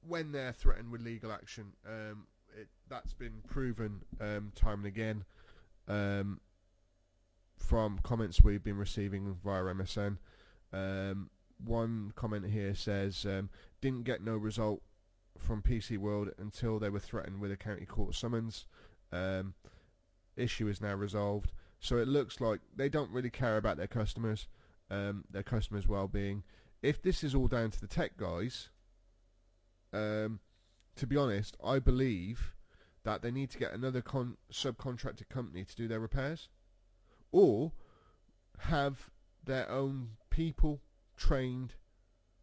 when they're threatened with legal action. That's been proven time and again from comments we've been receiving via MSN. One comment here says, didn't get no result from PC World until they were threatened with a county court summons. Issue is now resolved. So it looks like they don't really care about their customers' well-being. If this is all down to the tech guys, to be honest, I believe that they need to get another subcontracted company to do their repairs, or have their own people trained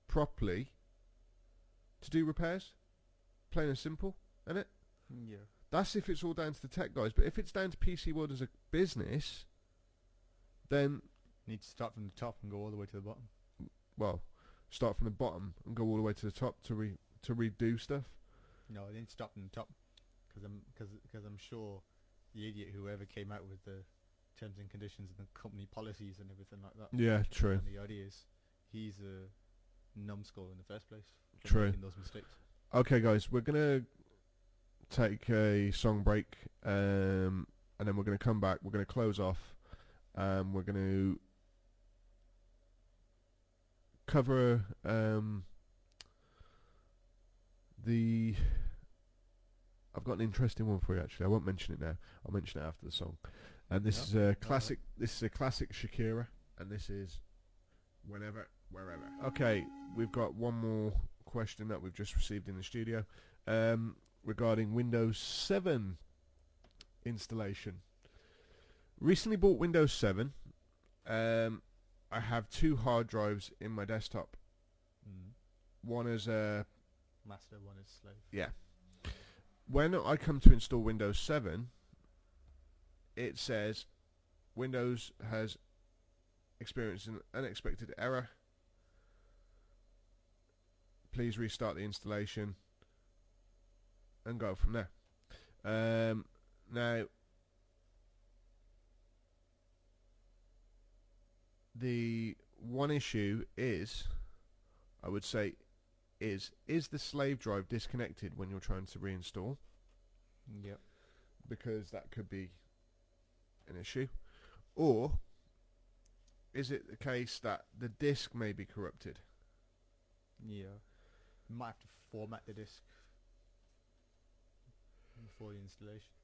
properly to do repairs. Plain and simple, isn't it? Yeah. That's if it's all down to the tech guys. But if it's down to PC World as a business, then need to start from the top and go all the way to the bottom. Well, start from the bottom and go all the way to the top to redo stuff? No, I didn't stop from the top because I'm sure the idiot whoever came out with the terms and conditions and the company policies and everything like that. Yeah, true. And the ideas, he's a numbskull in the first place. For True. Making those mistakes. Okay, guys, we're gonna take a song break, and then we're gonna come back. We're gonna close off. We're gonna cover I've got an interesting one for you. Actually, I won't mention it now. I'll mention it after the song. And this is a classic. This is a classic Shakira, and this is Whenever, Wherever. Okay, we've got one more question that we've just received in the studio regarding Windows 7 installation. Recently bought Windows 7. I have 2 hard drives in my desktop. One is a master, one is slave. Yeah. When I come to install Windows 7, it says Windows has experienced an unexpected error. Please restart the installation and go from there. Now, the one issue is, I would say, is the slave drive disconnected when you're trying to reinstall? Yep. Because that could be an issue. Or is it the case that the disk may be corrupted? Yeah. You might have to format the disk before the installation.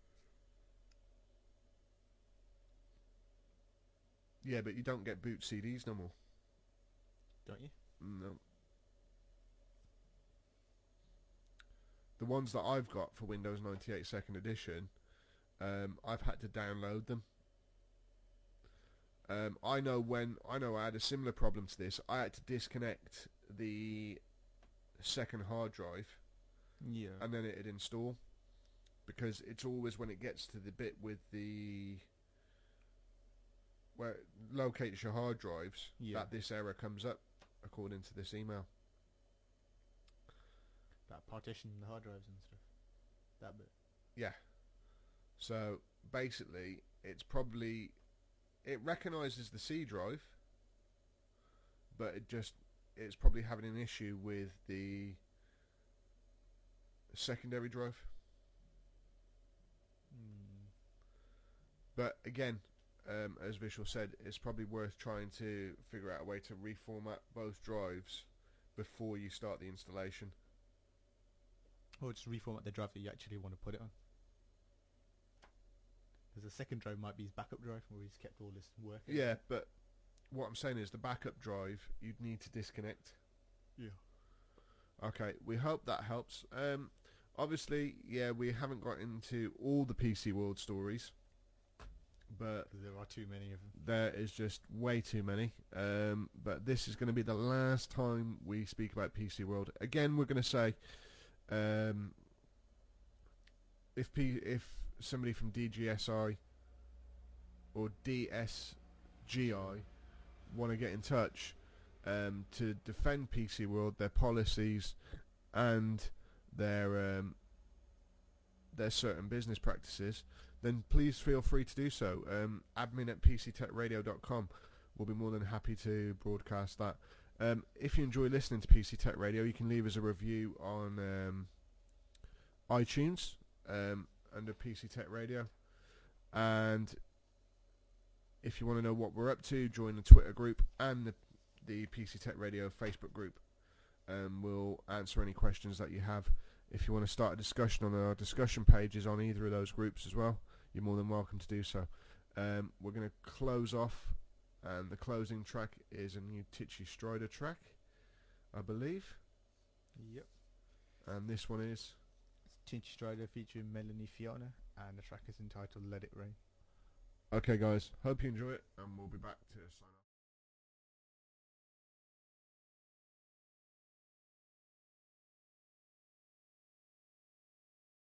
Yeah, but you don't get boot CDs no more. Don't you? No. The ones that I've got for Windows 98 2nd Edition, I've had to download them. I know I had a similar problem to this. I had to disconnect the second hard drive, and then it'd install, because it's always when it gets to the bit with the where it locates your hard drives that this error comes up, according to this email. That partition the hard drives and stuff. That bit. Yeah. So basically, it recognises the C drive, but it's probably having an issue with the secondary drive. But again, as Vishal said, it's probably worth trying to figure out a way to reformat both drives before you start the installation. Or just reformat the drive that you actually want to put it on. Because the second drive might be his backup drive where he's kept all this work. Yeah, but what I'm saying is the backup drive you'd need to disconnect. Yeah. Okay, we hope that helps. Obviously, yeah, we haven't got into all the PC World stories, but there are too many of them. There is just way too many. But this is going to be the last time we speak about PC World. Again, we're going to say, if somebody from DGSI or DSGI want to get in touch to defend PC World, their policies and their certain business practices, then please feel free to do so. admin@PCTechRadio.com. We'll be more than happy to broadcast that. If you enjoy listening to PC Tech Radio, you can leave us a review on iTunes under PC Tech Radio. And if you want to know what we're up to, join the Twitter group and the PC Tech Radio Facebook group. We'll answer any questions that you have. If you want to start a discussion on our discussion pages on either of those groups as well, you're more than welcome to do so. We're going to close off, and the closing track is a new Titchy Strider track, I believe. Yep. And this one is Titchy Strider featuring Melanie Fiona, and the track is entitled Let It Rain. Okay guys, hope you enjoy it, and we'll be back to sign off.